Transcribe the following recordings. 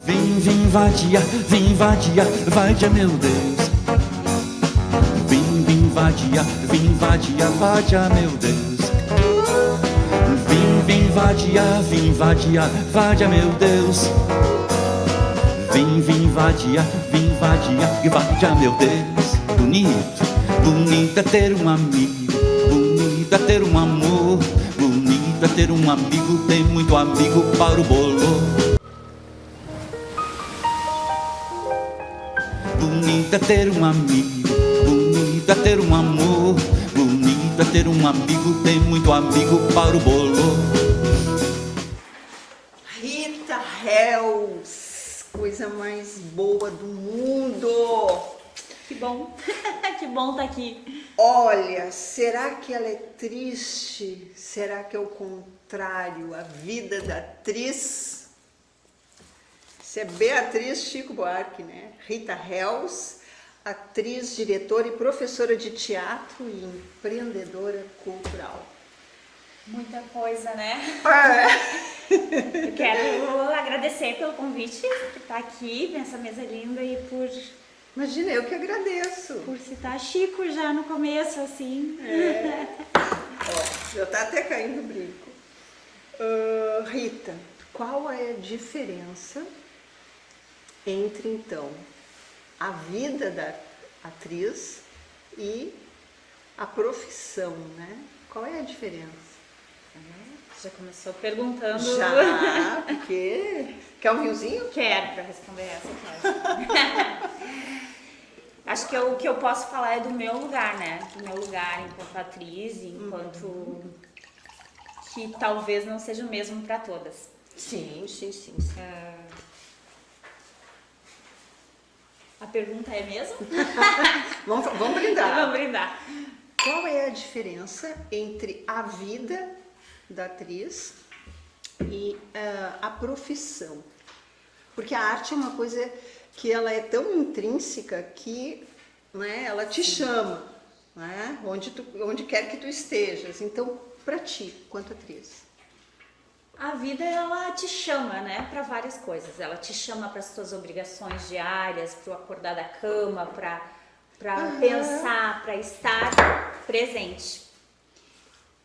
Vem vadia, vadia meu Deus. Vem vadia, vadia meu Deus. Vem vadia, vadia meu Deus. Vem vadia, vadia meu Deus. Bonito é ter um amigo, bonito é ter um amor, bonito é ter um amigo, tem muito amigo para o bolô. Bonito é ter um amigo, bonito é ter um amor, bonito é ter um amigo, tem muito amigo para o bolô. Rita Hells, coisa mais boa do mundo. Que bom, que bom estar aqui. Olha, será que ela é triste? Será que é o contrário, a vida da atriz? Isso é Beatriz Chico Buarque, né? Rita Hells, atriz, diretora e professora de teatro e empreendedora cultural. Muita coisa, né? É. Eu quero agradecer pelo convite, por estar aqui nessa mesa linda e por Imagina, eu que agradeço. citar Chico já no começo, assim. É. Ó, já tá até caindo o brinco. Rita, qual é a diferença entre, então, a vida da atriz e a profissão, né? Qual é a diferença? Já começou perguntando. Já, porque... Quer um vinhozinho? Quero para responder essa, quero. Acho que o que eu posso falar é do meu lugar, né? Do meu lugar enquanto atriz, enquanto que talvez não seja o mesmo para todas. Sim. A pergunta é mesmo? Vamos brindar. Vamos brindar. Qual é a diferença entre a vida da atriz e a profissão? Porque a arte é uma coisa que ela é tão intrínseca que, né, ela te chama, né, onde quer que tu estejas. Então, para ti, quanto atriz? A vida, ela te chama, né, para várias coisas. Ela te chama para as suas obrigações diárias, para o acordar da cama, para pensar, para estar presente.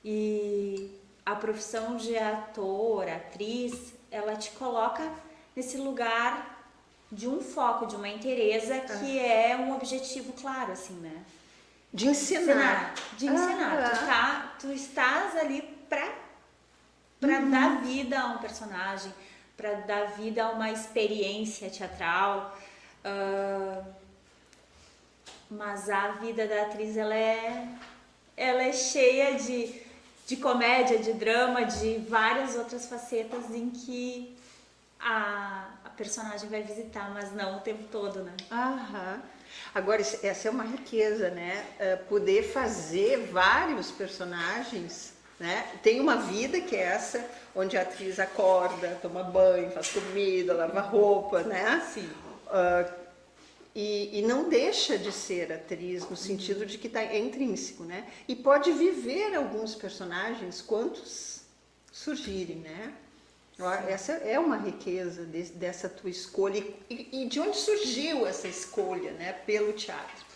E a profissão de ator, atriz, ela te coloca nesse lugar de um foco, de uma inteireza que é um objetivo claro, assim, né? De ensinar. De ensinar. Tu estás ali para dar vida a um personagem, para dar vida a uma experiência teatral. Mas a vida da atriz, ela é cheia de comédia, de drama, de várias outras facetas em que a personagem vai visitar, mas não o tempo todo, né? Agora, essa é uma riqueza, né? Poder fazer vários personagens, né? Tem uma vida que é essa, onde a atriz acorda, toma banho, faz comida, lava roupa, né? Sim. E não deixa de ser atriz no sentido de que é intrínseco, né? E pode viver alguns personagens, quantos surgirem, né? Essa é uma riqueza dessa tua escolha. E de onde surgiu essa escolha, né, pelo teatro?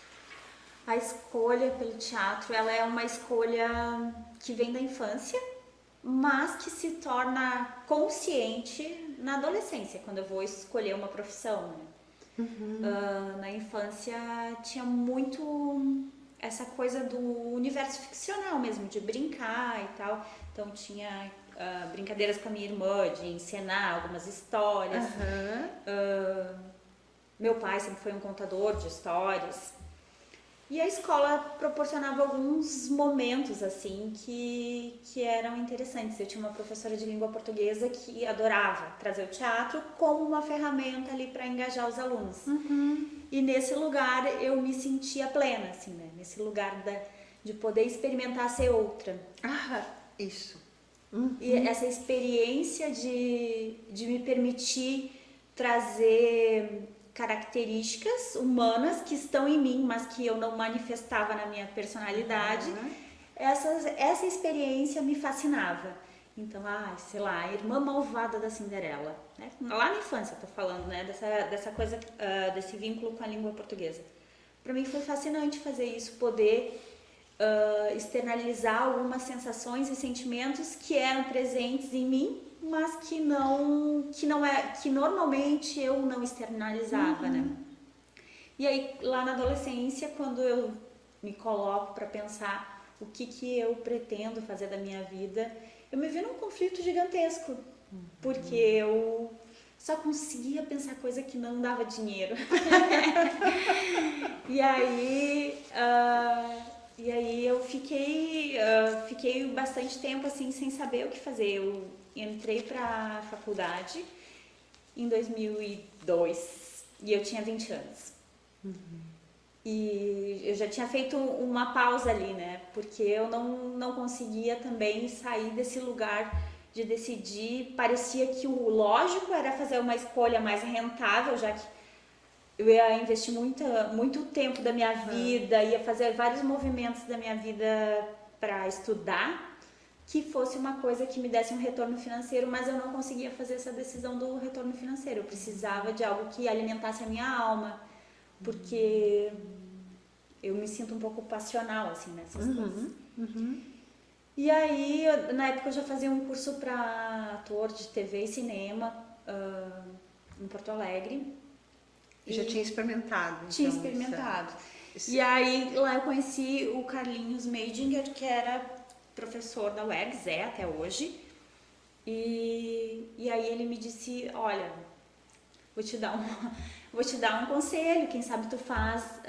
A escolha pelo teatro, ela é uma escolha que vem da infância, mas que se torna consciente na adolescência, quando eu vou escolher uma profissão, né? Na infância tinha muito essa coisa do universo ficcional mesmo, de brincar e tal. Então tinha brincadeiras com a minha irmã, de encenar algumas histórias. Meu pai sempre foi um contador de histórias. E a escola proporcionava alguns momentos assim que eram interessantes. Eu tinha uma professora de língua portuguesa que adorava trazer o teatro como uma ferramenta ali para engajar os alunos. E nesse lugar eu me sentia plena, assim, né? Nesse lugar de poder experimentar ser outra. Isso. E essa experiência de me permitir trazer características humanas que estão em mim, mas que eu não manifestava na minha personalidade. Essa experiência me fascinava. Então, sei lá, a irmã malvada da Cinderela, né? Lá na infância, eu tô falando, né? Dessa coisa, desse vínculo com a língua portuguesa. Para mim foi fascinante fazer isso, poder externalizar algumas sensações e sentimentos que eram presentes em mim, mas que normalmente eu não externalizava, né? E aí, lá na adolescência, quando eu me coloco para pensar o que eu pretendo fazer da minha vida, eu me vi num conflito gigantesco, porque eu só conseguia pensar coisa que não dava dinheiro. E aí eu fiquei bastante tempo assim sem saber o que fazer. Eu entrei para a faculdade em 2002 e eu tinha 20 anos. E eu já tinha feito uma pausa ali, né? Porque eu não conseguia também sair desse lugar de decidir. Parecia que o lógico era fazer uma escolha mais rentável, já que eu ia investir muito tempo da minha vida, ia fazer vários movimentos da minha vida para estudar, que fosse uma coisa que me desse um retorno financeiro, mas eu não conseguia fazer essa decisão do retorno financeiro. Eu precisava de algo que alimentasse a minha alma, porque eu me sinto um pouco passional, assim, nessas coisas. E aí, na época eu já fazia um curso para ator de TV e cinema em Porto Alegre. E já tinha experimentado? Então, tinha experimentado. E aí, lá eu conheci o Carlinhos Meidinger, que era professor da UERGS, até hoje. E aí ele me disse, olha, vou te dar um conselho, quem sabe tu faz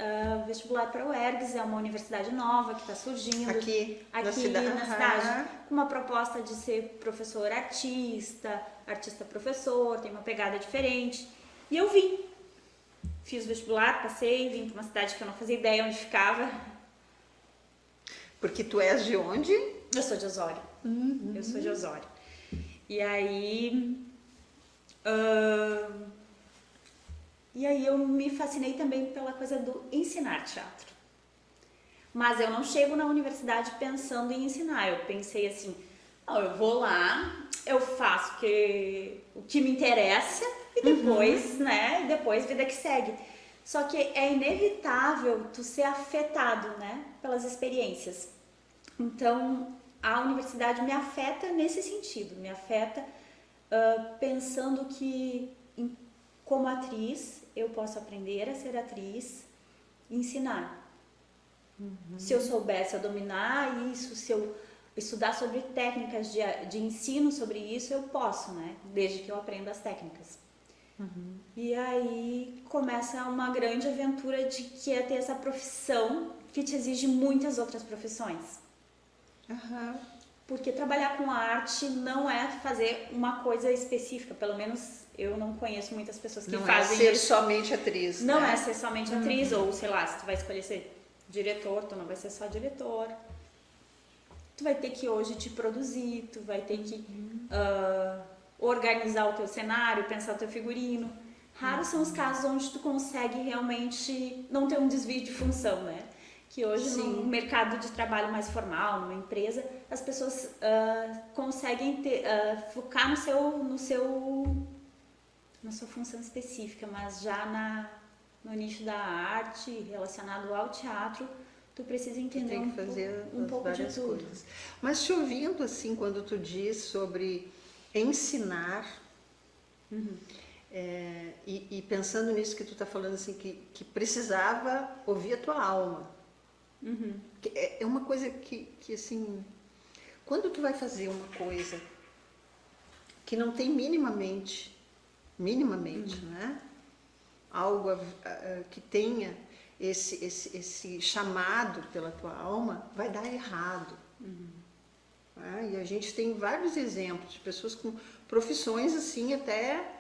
vestibular para a UERGS, é uma universidade nova que está surgindo aqui na cidade, com uma proposta de ser professor artista-professor, tem uma pegada diferente. E eu fiz o vestibular, passei, vim para uma cidade que eu não fazia ideia onde ficava. Porque tu és de onde? Eu sou de Osório. Eu sou de Osório. E aí eu me fascinei também pela coisa do ensinar teatro. Mas eu não chego na universidade pensando em ensinar. Eu pensei assim, eu vou lá, eu faço o que me interessa e depois, né? Depois vida que segue. Só que é inevitável tu ser afetado, né? Pelas experiências. Então, a universidade me afeta nesse sentido. Me afeta pensando que, como atriz, eu posso aprender a ser atriz e ensinar. Se eu soubesse a dominar isso, se eu estudar sobre técnicas de ensino sobre isso, eu posso, né? Desde que eu aprenda as técnicas. E aí começa uma grande aventura de que é ter essa profissão que te exige muitas outras profissões. Porque trabalhar com arte não é fazer uma coisa específica, pelo menos eu não conheço muitas pessoas que fazem isso. Não é ser somente atriz, Não é ser somente atriz, ou sei lá, se tu vai escolher ser diretor, tu não vai ser só diretor. Tu vai ter que hoje te produzir, tu vai ter que organizar o teu cenário, pensar o teu figurino. Raros são os casos onde tu consegue realmente não ter um desvio de função, né? Que hoje no mercado de trabalho mais formal, numa empresa, as pessoas conseguem focar na sua função específica, mas já no nicho da arte, relacionado ao teatro, tu precisa entender um pouco de tudo. Coisas. Mas te ouvindo assim, quando tu diz sobre ensinar, e pensando nisso que tu está falando, assim, que precisava ouvir a tua alma. É uma coisa que assim, quando tu vai fazer uma coisa que não tem minimamente, né? Algo que tenha esse chamado pela tua alma, vai dar errado. E a gente tem vários exemplos de pessoas com profissões assim até,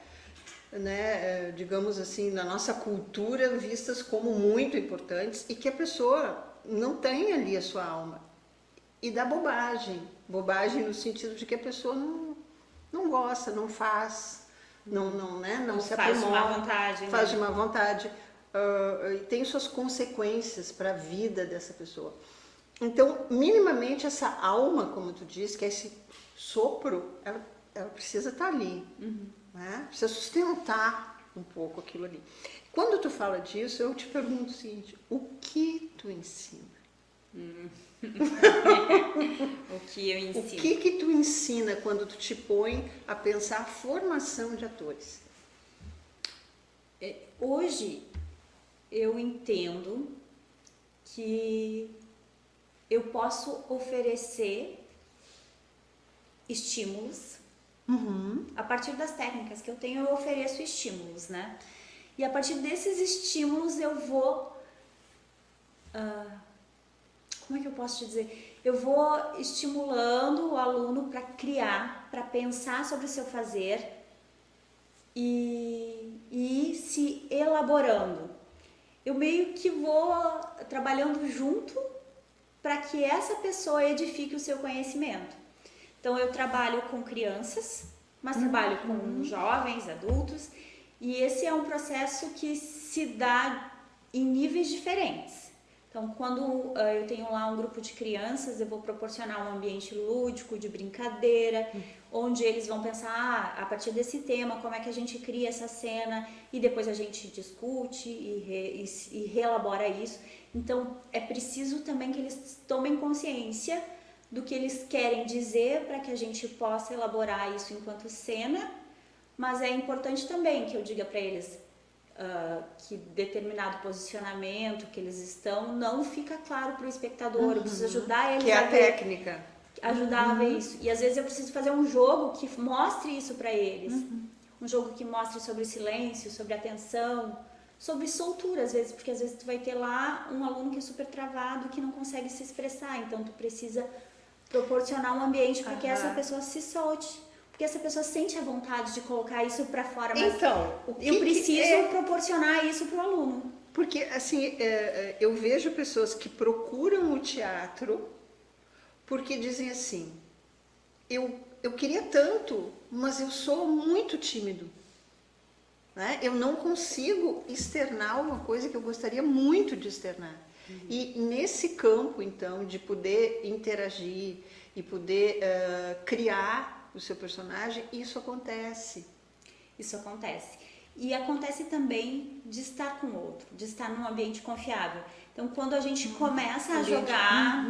né, digamos assim, na nossa cultura vistas como muito importantes e que a pessoa não tem ali a sua alma e dá bobagem no sentido de que a pessoa não gosta, não faz, não se aprimora, faz de má vontade, e tem suas consequências para a vida dessa pessoa. Então, minimamente, essa alma, como tu diz, que é esse sopro, ela precisa estar ali, né? Precisa sustentar um pouco aquilo ali. Quando tu fala disso, eu te pergunto o seguinte, o que tu ensina? O que eu ensino? O que tu ensina quando tu te põe a pensar a formação de atores? Hoje, eu entendo que eu posso oferecer estímulos. A partir das técnicas que eu tenho, eu ofereço estímulos, né? E a partir desses estímulos eu vou... como é que eu posso te dizer? Eu vou estimulando o aluno para criar, para pensar sobre o seu fazer e se elaborando. Eu meio que vou trabalhando junto para que essa pessoa edifique o seu conhecimento. Então eu trabalho com crianças, mas trabalho com jovens, adultos, e esse é um processo que se dá em níveis diferentes. Então, quando eu tenho lá um grupo de crianças, eu vou proporcionar um ambiente lúdico, de brincadeira, onde eles vão pensar, a partir desse tema, como é que a gente cria essa cena, e depois a gente discute e reelabora isso. Então, é preciso também que eles tomem consciência do que eles querem dizer para que a gente possa elaborar isso enquanto cena, mas é importante também que eu diga para eles que determinado posicionamento que eles estão não fica claro para o espectador, eu preciso ajudar eles Que é a a ver, técnica. ajudar a ver isso. E às vezes eu preciso fazer um jogo que mostre isso para eles, um jogo que mostre sobre silêncio, sobre atenção, sobre soltura às vezes, porque às vezes tu vai ter lá um aluno que é super travado, que não consegue se expressar, então tu precisa proporcionar um ambiente para que essa pessoa se solte. Porque essa pessoa sente a vontade de colocar isso para fora, mas Então, eu preciso proporcionar isso para o aluno. Porque, assim, eu vejo pessoas que procuram o teatro porque dizem assim, eu queria tanto, mas eu sou muito tímido. Né? Eu não consigo externar uma coisa que eu gostaria muito de externar. E nesse campo, então, de poder interagir e poder criar o seu personagem, isso acontece. Isso acontece. E acontece também de estar com o outro, de estar num ambiente confiável. Então, quando a gente começa a jogar,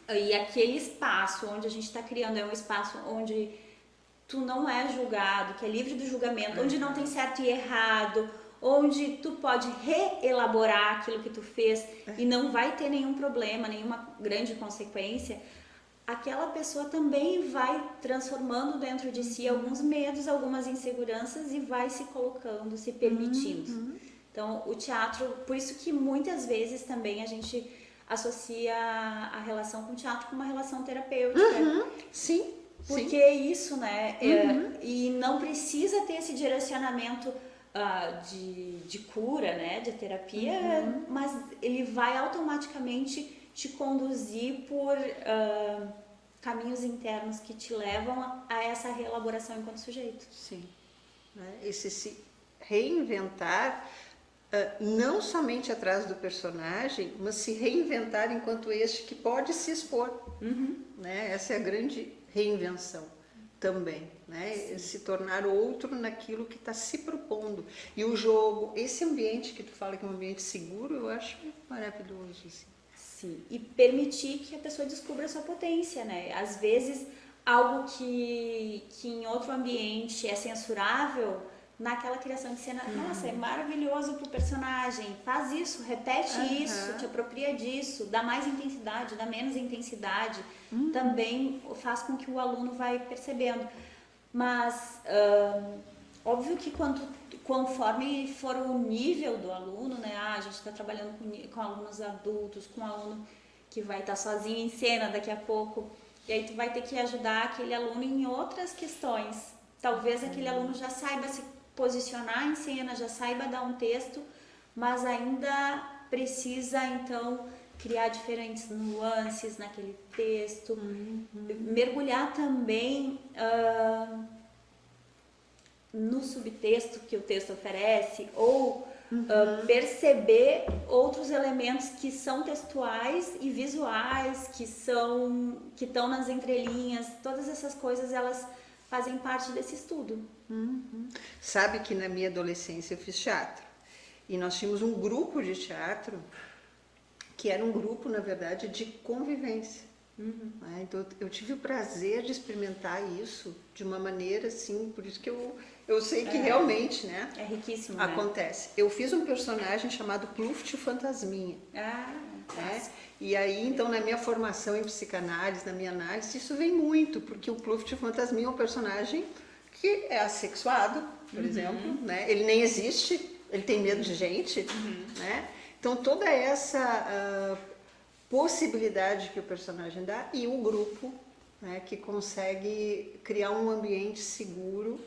e aquele espaço onde a gente está criando é um espaço onde tu não é julgado, que é livre do julgamento, onde não tem certo e errado, onde tu pode reelaborar aquilo que tu fez e não vai ter nenhum problema, nenhuma grande consequência, aquela pessoa também vai transformando dentro de si alguns medos, algumas inseguranças e vai se colocando, se permitindo. Então, o teatro, por isso que muitas vezes também a gente associa a relação com o teatro com uma relação terapêutica. Sim. Porque é isso, né? E não precisa ter esse direcionamento de cura, né? De terapia, mas ele vai automaticamente te conduzir por caminhos internos que te levam a essa reelaboração enquanto sujeito. Sim. Né? Esse se reinventar, não somente atrás do personagem, mas se reinventar enquanto este que pode se expor. Né? Essa é a grande reinvenção também. Né? Se tornar outro naquilo que está se propondo. E o jogo, esse ambiente que tu fala que é um ambiente seguro, eu acho maravilhoso. Assim. Sim, e permitir que a pessoa descubra a sua potência, né? Às vezes, algo que em outro ambiente é censurável, naquela criação de cena, nossa, é maravilhoso pro personagem, faz isso, repete isso, te apropria disso, dá mais intensidade, dá menos intensidade, também faz com que o aluno vai percebendo. Mas, óbvio que conforme for o nível do aluno, né? A gente está trabalhando com alunos adultos, com um aluno que vai estar sozinho em cena daqui a pouco, e aí tu vai ter que ajudar aquele aluno em outras questões. Talvez aquele aluno já saiba se posicionar em cena, já saiba dar um texto, mas ainda precisa, então, criar diferentes nuances naquele texto, mergulhar também no subtexto que o texto oferece, ou perceber outros elementos que são textuais e visuais, que estão nas entrelinhas. Todas essas coisas, elas fazem parte desse estudo. Sabe que na minha adolescência eu fiz teatro. E nós tínhamos um grupo de teatro que era um grupo, na verdade, de convivência. Né? Então eu tive o prazer de experimentar isso de uma maneira assim, por isso que eu sei que realmente, né, É riquíssimo, acontece. Eu fiz um personagem chamado Pluft o Fantasminha. né? Né? E aí, então, na minha formação em psicanálise, na minha análise, isso vem muito, porque o Pluft o Fantasminha é um personagem que é assexuado, por exemplo, né? Ele nem existe, ele tem medo de gente, né? Então, toda essa possibilidade que o personagem dá e o grupo, né, que consegue criar um ambiente seguro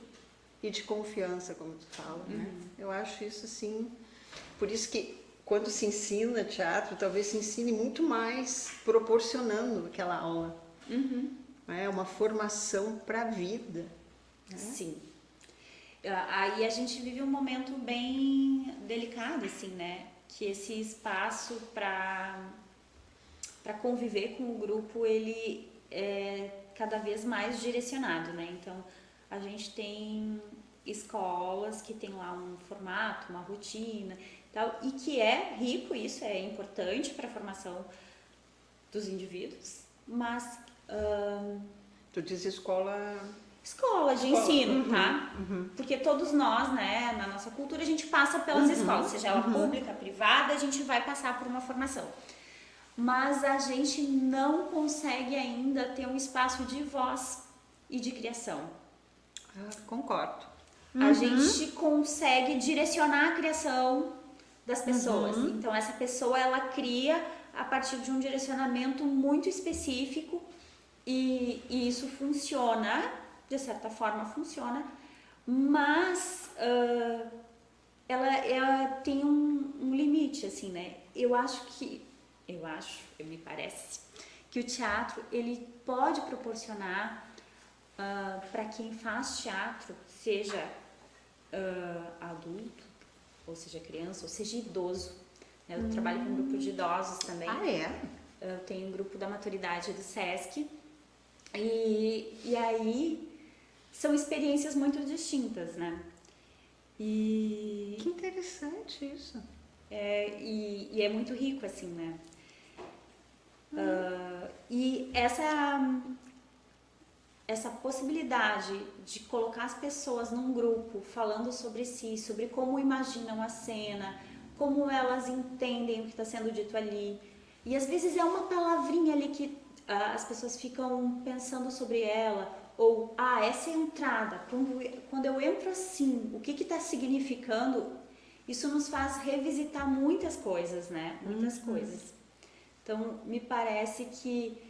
e de confiança, como tu fala, né? Eu acho isso assim, por isso que quando se ensina teatro, talvez se ensine muito mais proporcionando aquela aula. É uma formação para a vida. Né? Sim. Aí a gente vive um momento bem delicado, assim, né? Que esse espaço para conviver com o grupo, ele é cada vez mais direcionado, né? Então, a gente tem escolas que tem lá um formato, uma rotina, tal, e que é rico, isso é importante para a formação dos indivíduos, mas Tu diz escola de ensino, tá? Porque todos nós, né, na nossa cultura, a gente passa pelas escolas, seja ela pública, privada, a gente vai passar por uma formação. Mas a gente não consegue ainda ter um espaço de voz e de criação. Concordo. A gente consegue direcionar a criação das pessoas. Então, essa pessoa, ela cria a partir de um direcionamento muito específico e isso funciona, de certa forma funciona, mas ela tem um limite, assim, né? Me parece que o teatro, ele pode proporcionar para quem faz teatro, seja adulto, ou seja criança, ou seja idoso. Né? Eu trabalho com um grupo de idosos também. Ah, é? Eu tenho um grupo da maturidade do SESC. E aí são experiências muito distintas, né? Que interessante isso. E é muito rico, assim, né? E essa possibilidade de colocar as pessoas num grupo falando sobre si, sobre como imaginam a cena, como elas entendem o que está sendo dito ali. E às vezes é uma palavrinha ali que as pessoas ficam pensando sobre ela, ou essa é a entrada, quando eu entro assim, o que está significando? Isso nos faz revisitar muitas coisas, né? Muitas coisas. Então, me parece que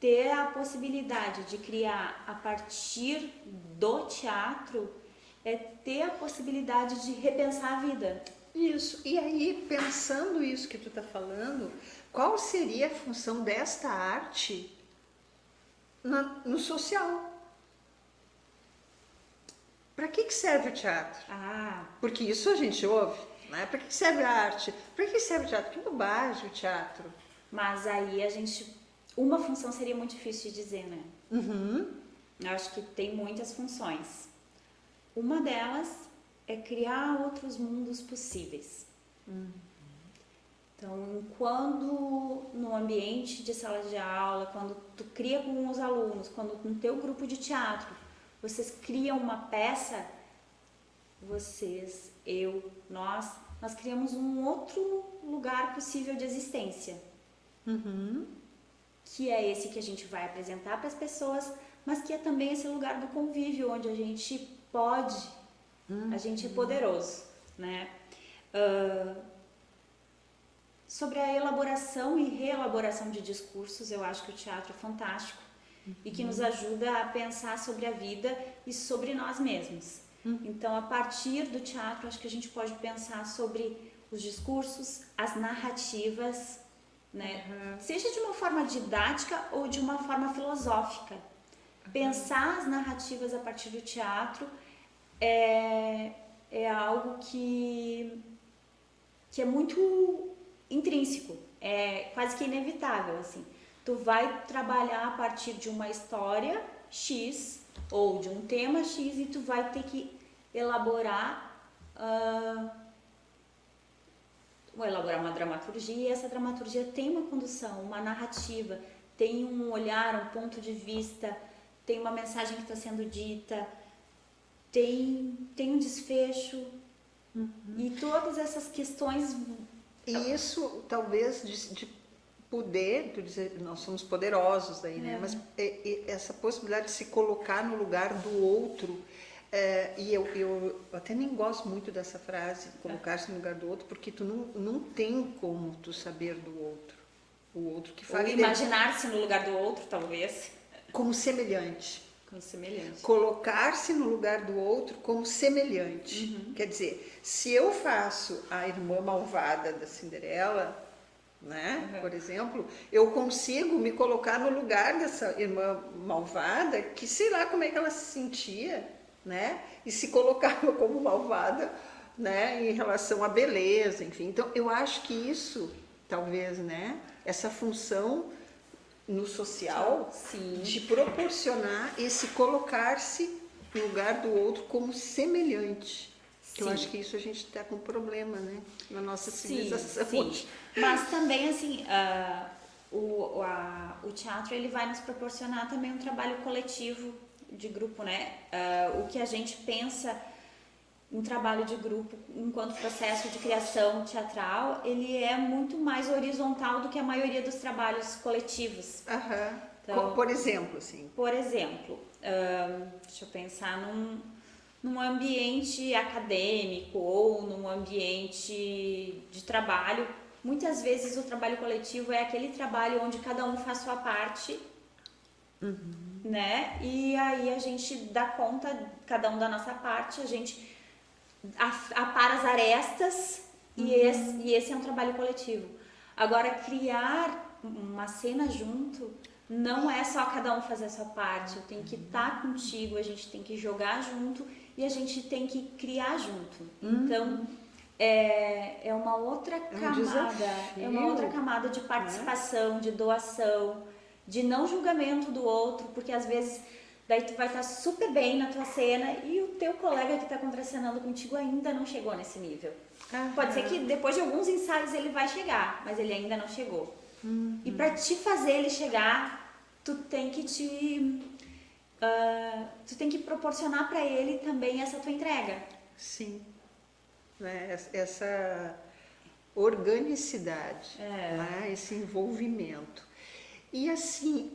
ter a possibilidade de criar a partir do teatro é ter a possibilidade de repensar a vida. Isso. E aí, pensando isso que tu está falando, qual seria a função desta arte no social? Para que serve o teatro? Porque isso a gente ouve, né? Para que serve a arte? Para que serve o teatro? Que bobagem o teatro. Mas aí uma função seria muito difícil de dizer, né? Eu acho que tem muitas funções. Uma delas é criar outros mundos possíveis. Então, quando no ambiente de sala de aula, quando tu cria com os alunos, quando no teu grupo de teatro, vocês criam uma peça, vocês, eu, nós criamos um outro lugar possível de existência. Que é esse que a gente vai apresentar para as pessoas, mas que é também esse lugar do convívio, onde a gente pode, a gente é poderoso, né? Sobre a elaboração e reelaboração de discursos, eu acho que o teatro é fantástico e que nos ajuda a pensar sobre a vida e sobre nós mesmos. Então, a partir do teatro, acho que a gente pode pensar sobre os discursos, as narrativas, né? Seja de uma forma didática ou de uma forma filosófica. Pensar as narrativas a partir do teatro é algo que que é muito intrínseco, é quase que inevitável, assim. Tu vai trabalhar a partir de uma história X ou de um tema X e tu vai ter que elaborar uma dramaturgia, e essa dramaturgia tem uma condução, uma narrativa, tem um olhar, um ponto de vista, tem uma mensagem que está sendo dita, tem um desfecho, e todas essas questões... E isso, talvez, de poder, tu dizer, nós somos poderosos daí, né? Mas essa possibilidade de se colocar no lugar do outro, e eu até nem gosto muito dessa frase, colocar-se no lugar do outro, porque tu não tem como tu saber do outro. O outro que fala. Ou imaginar-se no lugar do outro, talvez. Como semelhante. Como semelhante. Colocar-se no lugar do outro como semelhante. Quer dizer, se eu faço a irmã malvada da Cinderela, né, por exemplo, eu consigo me colocar no lugar dessa irmã malvada, que sei lá como é que ela se sentia, né, e se colocava como malvada, né, em relação à beleza, enfim. Então, eu acho que isso, talvez, né, essa função no social, sim, de proporcionar esse colocar-se no lugar do outro como semelhante. Sim. Eu acho que isso a gente está com problema, né, na nossa civilização. Sim. Mas também, assim, o teatro, ele vai nos proporcionar também um trabalho coletivo de grupo, né? O que a gente pensa em trabalho de grupo enquanto processo de criação teatral, ele é muito mais horizontal do que a maioria dos trabalhos coletivos. Então, por exemplo, assim. Por exemplo, deixa eu pensar num ambiente acadêmico ou num ambiente de trabalho. Muitas vezes o trabalho coletivo é aquele trabalho onde cada um faz sua parte, né? E aí a gente dá conta, cada um da nossa parte, a gente apara as arestas e esse é um trabalho coletivo. Agora, criar uma cena junto não é só cada um fazer a sua parte, eu tenho que estar contigo, a gente tem que jogar junto e a gente tem que criar junto. Então, é uma outra camada, é uma outra camada de participação, de doação, de não julgamento do outro, porque às vezes daí tu vai estar super bem na tua cena e o teu colega que está contracenando contigo ainda não chegou nesse nível. Pode ser que depois de alguns ensaios ele vai chegar, mas ele ainda não chegou. E para te fazer ele chegar, tu tem que proporcionar para ele também essa tua entrega. Sim. Né? Essa organicidade, né? Esse envolvimento. E assim,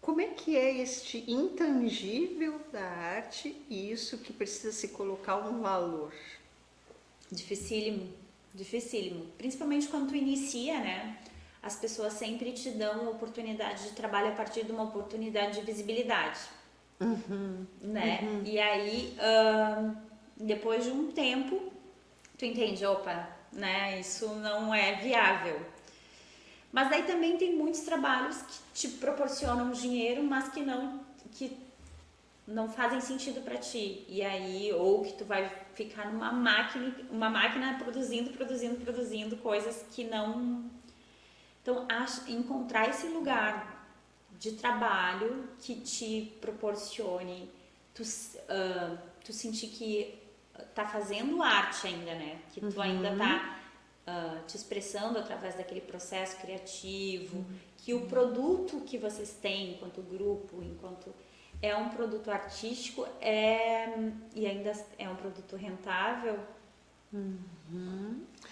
como é que é este intangível da arte e isso que precisa se colocar um valor? Dificílimo, dificílimo. Principalmente quando tu inicia, né? As pessoas sempre te dão uma oportunidade de trabalho a partir de uma oportunidade de visibilidade, né? E aí, depois de um tempo, tu entende, opa, né? Isso não é viável. Mas daí também tem muitos trabalhos que te proporcionam dinheiro, mas que não fazem sentido para ti. E aí, ou que tu vai ficar numa máquina produzindo coisas que não... Então, encontrar esse lugar de trabalho que te proporcione tu sentir que tá fazendo arte ainda, né? Que tu ainda tá te expressando através daquele processo criativo, que o produto que vocês têm enquanto grupo, enquanto é um produto artístico e ainda é um produto rentável,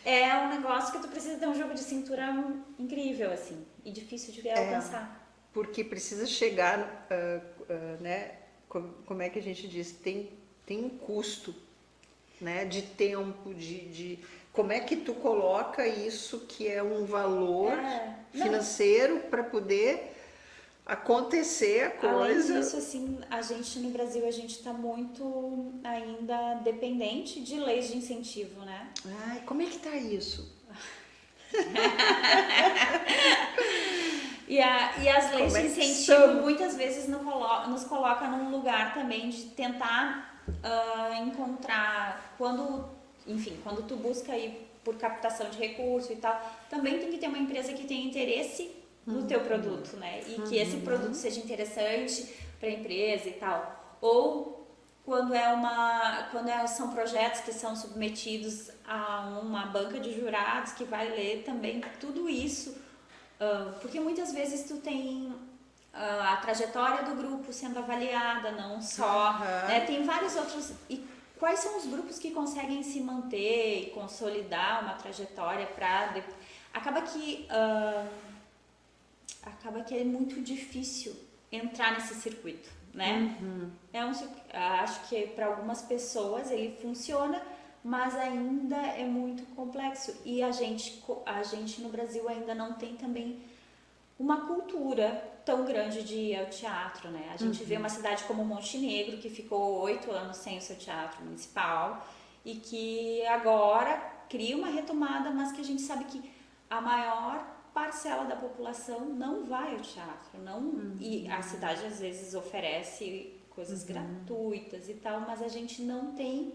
é um negócio que tu precisa ter um jogo de cintura incrível, assim, e difícil de alcançar. Porque precisa chegar, né, como é que a gente diz, tem um custo, né, de tempo, de como é que tu coloca isso que é um valor financeiro para poder acontecer a coisa. Além disso, assim, a gente no Brasil, a gente está muito ainda dependente de leis de incentivo, né? Ai, como é que tá isso? E as leis de incentivo muitas vezes nos colocam num lugar também de tentar encontrar, quando enfim, quando tu busca aí por captação de recurso e tal, também tem que ter uma empresa que tenha interesse no teu produto, né? E que esse produto seja interessante para a empresa e tal. Ou quando são projetos que são submetidos a uma banca de jurados que vai ler também tudo isso, porque muitas vezes tu tem a trajetória do grupo sendo avaliada, não só, né? Tem vários outros. E quais são os grupos que conseguem se manter e consolidar uma trajetória para acaba que é muito difícil entrar nesse circuito, né? Acho que para algumas pessoas ele funciona, mas ainda é muito complexo e a gente no Brasil ainda não tem também uma cultura tão grande de ir ao teatro, né? A gente vê uma cidade como Montenegro, que ficou 8 anos sem o seu teatro municipal e que agora cria uma retomada, mas que a gente sabe que a maior parcela da população não vai ao teatro, e a cidade às vezes oferece coisas gratuitas e tal, mas a gente não tem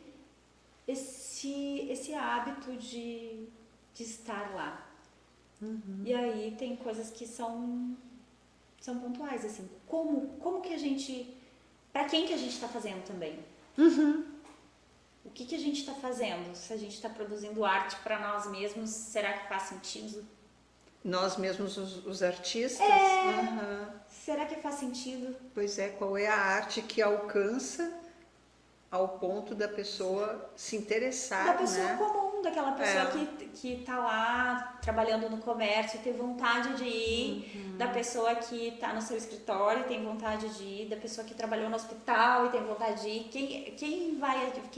esse hábito de estar lá. E aí tem coisas que são pontuais, assim, como que a gente, para quem que a gente está fazendo também? O que a gente está fazendo? Se a gente está produzindo arte para nós mesmos, será que faz sentido? Nós mesmos, os artistas? Será que faz sentido? Pois é, qual é a arte que alcança ao ponto da pessoa se interessar, da pessoa né? comum, daquela pessoa que tá lá trabalhando no comércio e tem vontade de ir, da pessoa que tá no seu escritório e tem vontade de ir, da pessoa que trabalhou no hospital e tem vontade de ir. Quem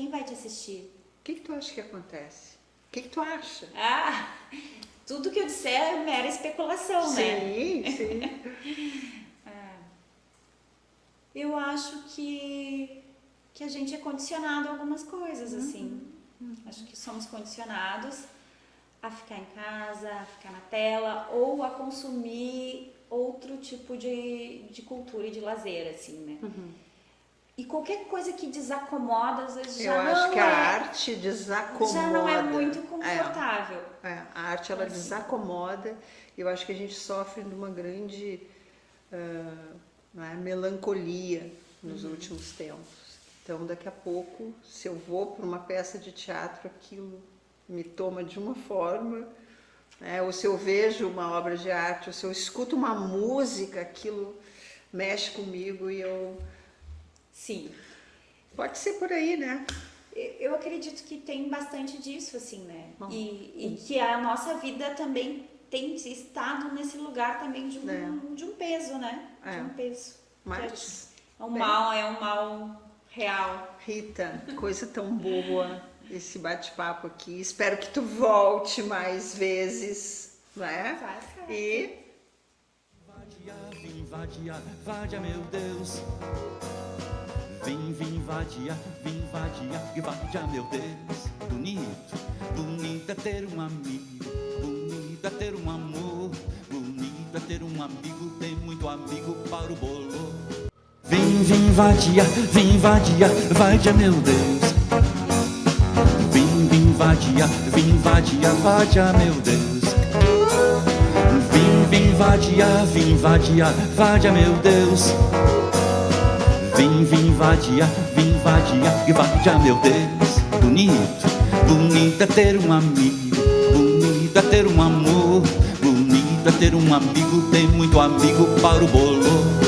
vai te assistir? O que tu acha que acontece? O que tu acha? Tudo que eu disser é mera especulação, né? Sim. Eu acho que a gente é condicionado a algumas coisas, assim. Acho que somos condicionados a ficar em casa, a ficar na tela ou a consumir outro tipo de cultura e de lazer, assim, né? E qualquer coisa que desacomoda, às vezes já não é... Eu acho que a arte desacomoda. Já não é muito confortável. A arte, ela desacomoda. Eu acho que a gente sofre de uma grande melancolia nos últimos tempos. Então, daqui a pouco, se eu vou para uma peça de teatro, aquilo me toma de uma forma, né? Ou se eu vejo uma obra de arte, ou se eu escuto uma música, aquilo mexe comigo e eu... Sim. Pode ser por aí, né? Eu acredito que tem bastante disso, assim, né? E que a nossa vida também tem estado nesse lugar também de um peso, né? De um peso. Mas... É um mal real. Rita, coisa tão boa esse bate-papo aqui. Espero que tu volte mais vezes, né? E... Vadia, meu Deus. Vim, vadia, meu Deus. Bonito é ter um amigo, bonito é ter um amor, bonito é ter um amigo, tem muito amigo para o bolo. Vim, vadia, meu Deus. Vim, vadia, meu Deus. Vim, vadia, meu Deus. Vim, vadia, meu Deus. Bonito é ter um amigo, bonito é ter um amor, bonito é ter um amigo, tem muito amigo para o bolo.